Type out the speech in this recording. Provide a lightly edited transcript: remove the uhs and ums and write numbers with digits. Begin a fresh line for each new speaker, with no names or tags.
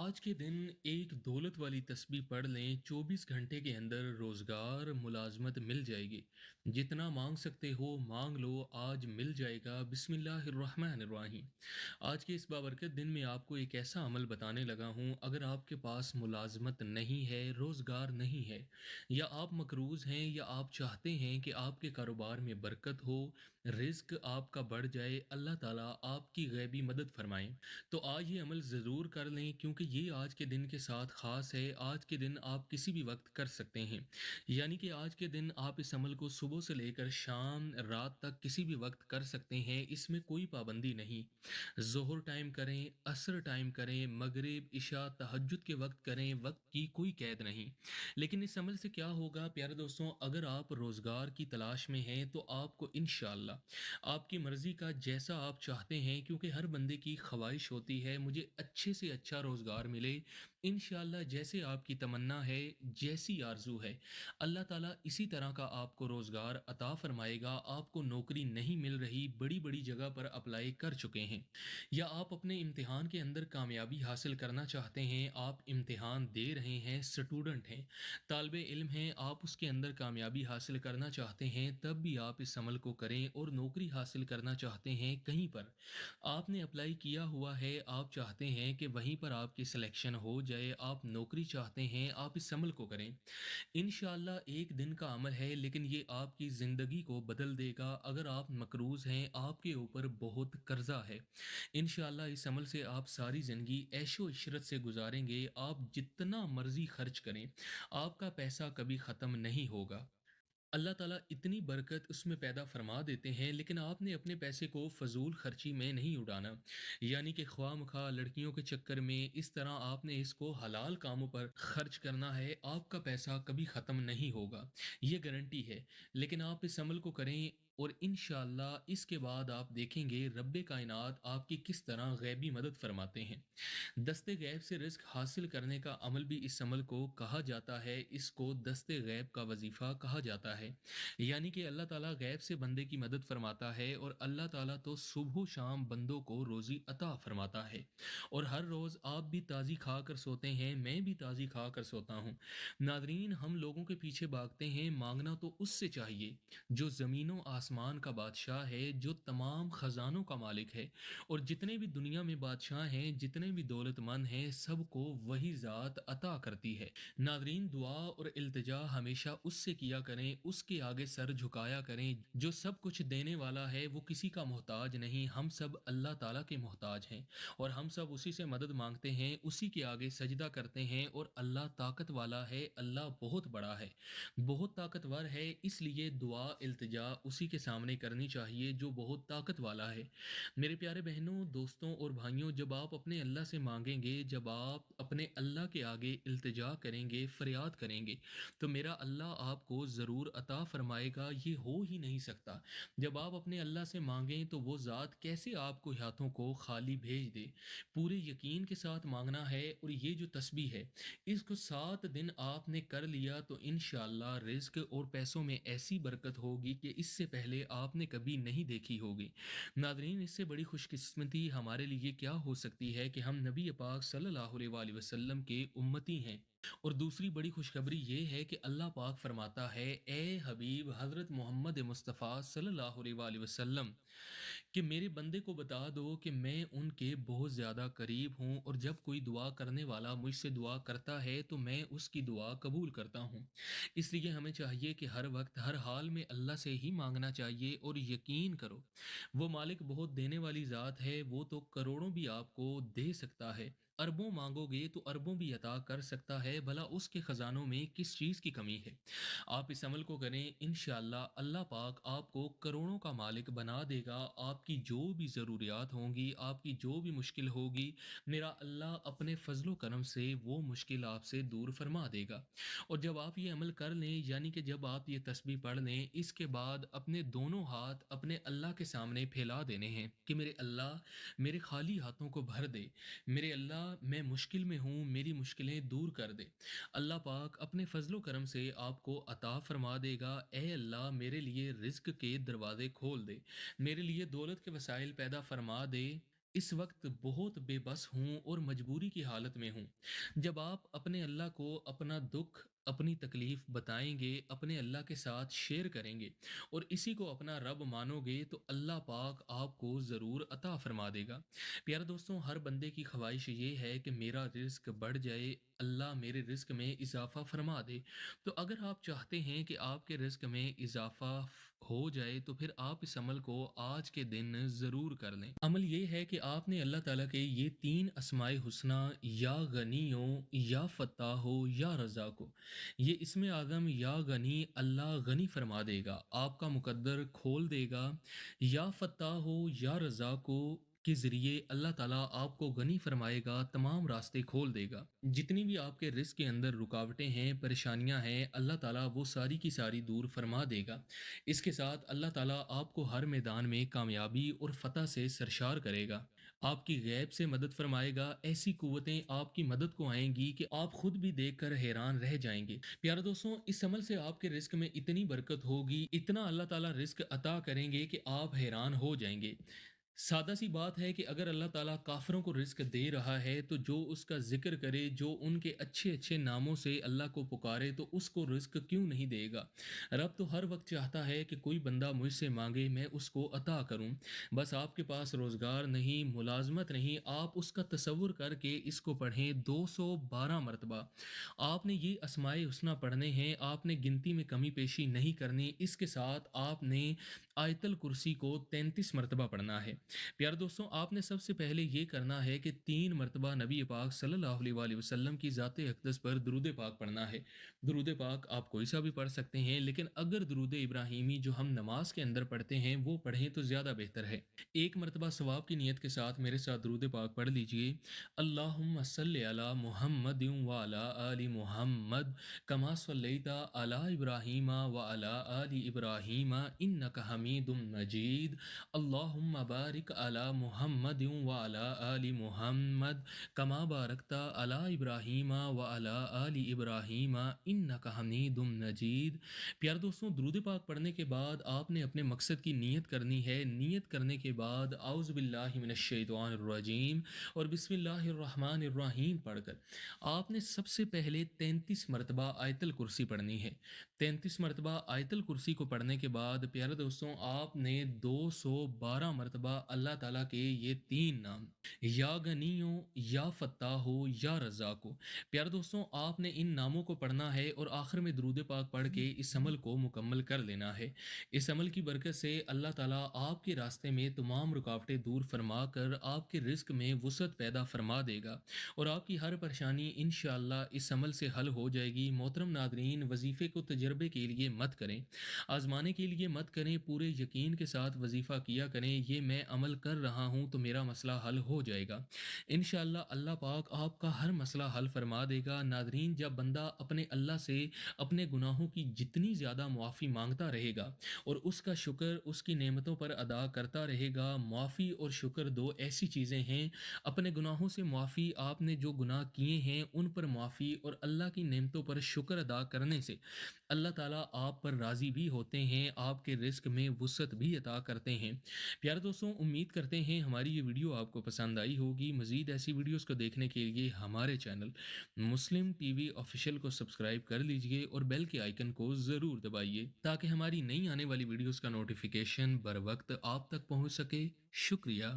आज के दिन एक दौलत वाली तस्बीह पढ़ लें, 24 घंटे के अंदर रोज़गार, मुलाज़मत मिल जाएगी। जितना माँग सकते हो माँग लो, आज मिल जाएगा। बिस्मिल्लाहिर्रहमानिर्रहीम। आज के इस बाबरकत दिन में आपको एक ऐसा अमल बताने लगा हूँ, अगर आपके पास मुलाज़मत नहीं है, रोज़गार नहीं है, या आप मकरूज़ हैं, या आप चाहते हैं कि आपके कारोबार में बरकत हो, रिज़्क आपका बढ़ जाए, अल्लाह ताला आपकी गैबी मदद फ़रमाएँ, तो आज ये अमल ज़रूर कर लें, क्योंकि ये आज के दिन के साथ ख़ास है। आज के दिन आप किसी भी वक्त कर सकते हैं, यानी कि आज के दिन आप इस अमल को सुबह से लेकर शाम रात तक किसी भी वक्त कर सकते हैं। इसमें कोई पाबंदी नहीं। ज़ोहर टाइम करें, असर टाइम करें, मगरिब, इशा, तहज्जुद के वक्त करें, वक्त की कोई कैद नहीं। लेकिन इस अमल से क्या होगा प्यारे दोस्तों, अगर आप रोज़गार की तलाश में हैं तो आपको इंशाअल्लाह आपकी मर्ज़ी का जैसा आप चाहते हैं, क्योंकि हर बंदे की ख्वाहिश होती है मुझे अच्छे से अच्छा रोज़गार मिले। इंशाअल्लाह जैसे आपकी तमन्ना है, जैसी आरज़ू है, अल्लाह ताला इसी तरह का आपको रोज़गार अता फ़रमाएगा। आपको नौकरी नहीं मिल रही, बड़ी-बड़ी जगह पर अप्लाई कर चुके हैं, या आप अपने इम्तिहान के अंदर कामयाबी हासिल करना चाहते हैं, आप इम्तिहान दे रहे हैं, स्टूडेंट हैं, तालिब इल्म हैं, आप उसके अंदर कामयाबी हासिल करना चाहते हैं, तब भी आप इस अमल को करें। और नौकरी हासिल करना चाहते हैं कहीं पर, आपने अप्लाई किया हुआ है, आप चाहते हैं कि वहीं पर आपकी सिलेक्शन हो जाए, आप नौकरी चाहते हैं, आप इस अमल को करें। इंशाअल्लाह एक दिन का अमल है, लेकिन ये आपकी ज़िंदगी को बदल देगा। अगर आप मकरूज़ हैं, आपके ऊपर बहुत कर्ज़ा है, इंशाअल्लाह इस अमल से आप सारी ज़िंदगी ऐशो इशरत से गुजारेंगे। आप जितना मर्ज़ी खर्च करें, आपका पैसा कभी ख़त्म नहीं होगा। अल्लाह ताला इतनी बरकत उसमें पैदा फ़रमा देते हैं, लेकिन आपने अपने पैसे को फ़ज़ूल ख़र्ची में नहीं उड़ाना, यानी कि ख्वाह-मख़्वाह लड़कियों के चक्कर में इस तरह आपने इसको हलाल कामों पर ख़र्च करना है। आपका पैसा कभी ख़त्म नहीं होगा, ये गारंटी है। लेकिन आप इस अमल को करें और इंशाअल्लाह इसके बाद आप देखेंगे रब्बे कायनात आपकी किस तरह गैबी मदद फ़रमाते हैं। दस्ते गैब से रिज़्क हासिल करने का अमल भी इस अमल को कहा जाता है, इसको दस्ते गैब का वजीफ़ा कहा जाता है। यानी कि अल्लाह ताला गैब से बंदे की मदद फरमाता है, और अल्लाह ताला तो सुबह शाम बंदों को रोज़ी अता फरमाता है। और हर रोज़ आप भी ताज़ी खा कर सोते हैं, मैं भी ताज़ी खा कर सोता हूँ। नादरीन, हम लोगों के पीछे भागते हैं, मांगना तो उससे चाहिए जो ज़मीनों आसमान का बादशाह है, जो तमाम ख़जानों का मालिक है, और जितने भी दुनिया में बादशाह हैं, जितने भी दौलतमंद हैं, सबको वही ज़ात अता करती है। नादरीन, दुआ और इल्तिजा हमेशा उससे किया करें, उसके आगे सर झुकाया करें, जो सब कुछ देने वाला है। वो किसी का मोहताज नहीं, हम सब अल्लाह ताला के मोहताज हैं, और हम सब उसी से मदद मांगते हैं, उसी के आगे सजदा करते हैं। और अल्लाह ताकत वाला है, अल्लाह बहुत बड़ा है, बहुत ताकतवर है, इसलिए दुआ इल्तिजा उसी के सामने करनी चाहिए जो बहुत ताकत वाला है। मेरे प्यारे बहनों, दोस्तों और भाइयों, जब आप अपने अल्लाह से मांगेंगे, जब आप अपने अल्लाह के आगे इल्तिजा करेंगे, फरियाद करेंगे, तो मेरा अल्लाह आपको ज़रूर अता फरमाएगा। ये हो ही नहीं सकता। जब आप अपने अल्लाह से मांगें तो वो ज़ात कैसे आपको हाथों को खाली भेज दे। पूरे यकीन के साथ मांगना है। और ये जो तस्बीह है, इसको 7 दिन आपने कर लिया तो इंशाअल्लाह रिज़्क और पैसों में ऐसी बरकत होगी कि इससे पहले आपने कभी नहीं देखी होगी। नाज़रीन, इससे बड़ी खुशकिस्मती हमारे लिए क्या हो सकती है कि हम नबी पाक सल्लल्लाहु अलैहि वसल्लम के उम्मती हैं। और दूसरी बड़ी खुशखबरी ये है कि अल्लाह पाक फरमाता है, ए हबीब हज़रत मोहम्मद मुस्तफ़ा सल्लल्लाहु अलैहि वसल्लम, कि मेरे बंदे को बता दो कि मैं उनके बहुत ज़्यादा करीब हूँ, और जब कोई दुआ करने वाला मुझसे दुआ करता है तो मैं उसकी दुआ कबूल करता हूँ। इसलिए हमें चाहिए कि हर वक्त हर हाल में अल्लाह से ही मांगना चाहिए। और यकीन करो, वो मालिक बहुत देने वाली ज़ात है, वो तो करोड़ों भी आपको दे सकता है, अरबों मांगोगे तो अरबों भी अता कर सकता है। भला उसके ख़जानों में किस चीज़ की कमी है। आप इस अमल को करें, इंशाअल्लाह अल्लाह पाक आपको करोड़ों का मालिक बना देगा। आपकी जो भी ज़रूरियात होंगी, आपकी जो भी मुश्किल होगी, मेरा अल्लाह अपने फ़ज़्ल व करम से वो मुश्किल आपसे दूर फरमा देगा। और जब आप ये अमल कर लें, यानी कि जब आप ये तस्बीह पढ़ लें, इसके बाद अपने दोनों हाथ अपने अल्लाह के सामने फैला देने हैं कि मेरे अल्लाह, मेरे खाली हाथों को भर दे। मेरे अल्लाह, मैं मुश्किल में हूँ, मेरी मुश्किलें दूर कर दे। अल्लाह पाक अपने फ़ज़्ल व करम से आपको अता फ़रमा देगा। ए अल्लाह, मेरे लिए रिज़्क के दरवाज़े खोल दे, मेरे लिए दौलत के वसाइल पैदा फ़रमा दे। इस वक्त बहुत बेबस हूँ और मजबूरी की हालत में हूँ। जब आप अपने अल्लाह को अपना दुख, अपनी तकलीफ बताएंगे, अपने अल्लाह के साथ शेयर करेंगे और इसी को अपना रब मानोगे, तो अल्लाह पाक आपको ज़रूर अता फरमा देगा। प्यारे दोस्तों, हर बंदे की ख्वाहिश ये है कि मेरा रिस्क बढ़ जाए, अल्लाह मेरे रिस्क में इजाफ़ा फरमा दे। तो अगर आप चाहते हैं कि आपके रिस्क में इजाफ़ा हो जाए, तो फिर आप इस अमल को आज के दिन ज़रूर कर लें। अमल ये है कि आपने अल्लाह ताला के ये 3 अस्माए हुस्ना, या गनियो, या फ़त्ताहो, या रज़ाको, ये इसमें आज़म या गनी, अल्लाह गनी फरमा देगा, आपका मुकद्दर खोल देगा। या फ़त्ताहो, या रज़ाको के ज़रिए अल्लाह ताला आपको गनी फरमाएगा, तमाम रास्ते खोल देगा। जितनी भी आपके रिज़्क के अंदर रुकावटें हैं, परेशानियाँ हैं, अल्लाह ताला वो सारी की सारी दूर फरमा देगा। इसके साथ अल्लाह ताला आपको हर मैदान में कामयाबी और फ़तह से सरशार करेगा। आपकी गैब से मदद फरमाएगा, ऐसी कुव्वतें आपकी मदद को आएँगी कि आप खुद भी देखकर हैरान रह जाएँगे। प्यारे दोस्तों, इस अमल से आपके रिज़्क में इतनी बरकत होगी, इतना अल्लाह ताला रिज़्क अता करेंगे कि आप हैरान हो जाएँगे। सादा सी बात है कि अगर अल्लाह ताला काफ़िरों को रिज़्क दे रहा है, तो जो उसका ज़िक्र करे, जो उनके अच्छे-अच्छे नामों से अल्लाह को पुकारे, तो उसको रिज़्क क्यों नहीं देगा? रब तो हर वक़्त चाहता है कि कोई बंदा मुझसे माँगे, मैं उसको अता करूँ। बस आपके पास रोज़गार नहीं, मुलाज़मत नहीं, आप उसका तसव्वुर करके इसको पढ़ें 212 मरतबा। आपने ये अस्माए हुस्ना पढ़ने हैं, आपने गिनती में कमी-पेशी नहीं करनी। इसके साथ आपने आयतल कुर्सी को 33 मरतबा पढ़ना है। प्यारे दोस्तों, आपने सबसे पहले ये करना है कि 3 मरतबा नबी पाक सल्लल्लाहु अलैहि वसल्लम की ज़ात अक़दस पर दुरूद पाक पढ़ना है। दुरूद पाक आप कोई सा भी पढ़ सकते हैं, लेकिन अगर दुरूद इब्राहिमी जो हम नमाज के अंदर पढ़ते हैं वो पढ़ें तो ज़्यादा बेहतर है। एक मरतबा सवाब की नीयत के साथ मेरे साथ दुरूद पाक पढ़ लीजिए। अल्लाहुम्मा सल्लि अला मुहम्मदिन व अला आलि मुहम्मद कमा सल्लैता अला इब्राहीम व अला आलि इब्राहीम इन्नका हमीदुम मजीद। अल्लाहुम्मा बारिक अला मुहम्मदिन व अला आलि मुहम्मद कमा बारकता अला इब्राहीम व अला आलि इब्राहीम इन्नका हमीदुम मजीद। प्यारे दोस्तों, दुरूद पाक पढ़ने के बाद आपने अपने मकसद की नीयत करनी है। नीयत करने के बाद औज़ु बिल्लाहि मिनश शैतानिर रजीम और बिस्मिल्लाहिर्रहमानिर्रहीम पढ़कर आपने सबसे पहले 33 मरतबा आयतल कुर्सी पढ़नी है। 33 मरतबा आयतल कुर्सी को पढ़ने के बाद प्यारे दोस्तों, आपने 212 मरतबा अल्लाह ताला के ये 3 नाम, या गनियो, या फ़त्ताहो, या रज़ाको, प्यारे दोस्तों, आपने इन नामों को पढ़ना है और आखिर में दुरूद पाक पढ़ के इस अमल को मुकम्मल कर लेना है। इस अमल की बरकत से अल्लाह ताला आपके रास्ते में तमाम रुकावटें दूर फरमा कर आपके रिज़्क में वुसअत पैदा फरमा देगा और आपकी हर परेशानी इंशाअल्लाह इस अमल से हल हो जाएगी। मोहतरम नादरीन, वजीफ़े को तजर्बे के लिए मत करें, आजमाने के लिए मत करें, पूरे यकीन के साथ वजीफ़ा किया करें, ये मैं अमल कर रहा हूँ तो मेरा मसला हल हो जाएगा। इंशाअल्लाह अल्लाह पाक आपका हर मसला हल फरमा देगा। नादरीन, जब बंदा अपने अल्लाह से अपने गुनाहों की जितनी ज़्यादा मुआफ़ी मांगता रहेगा और उसका शुक्र उसकी नेमतों पर अदा करता रहेगा, मुआफ़ी और शुक्र दो ऐसी चीज़ें हैं। अपने गुनाहों से मुआफ़ी, आपने जो गुनाह किए हैं उन पर मुआफ़ी और अल्लाह की नेमतों पर शुक्र अदा करने से अल्लाह ताला आप पर राज़ी भी होते हैं, आपके रिज़्क में वुसअत भी अता करते हैं। प्यारे दोस्तों, उम्मीद करते हैं हमारी ये वीडियो आपको पसंद आई होगी। मज़ीद ऐसी वीडियोज़ को देखने के लिए हमारे चैनल मुस्लिम टीवी ऑफ़िशियल को सब्सक्राइब कर लीजिए और बेल के आइकन को ज़रूर दबाइए, ताकि हमारी नई आने वाली वीडियोज़ का नोटिफ़िकेशन बर वक़्त आप तक पहुँच सके। शुक्रिया।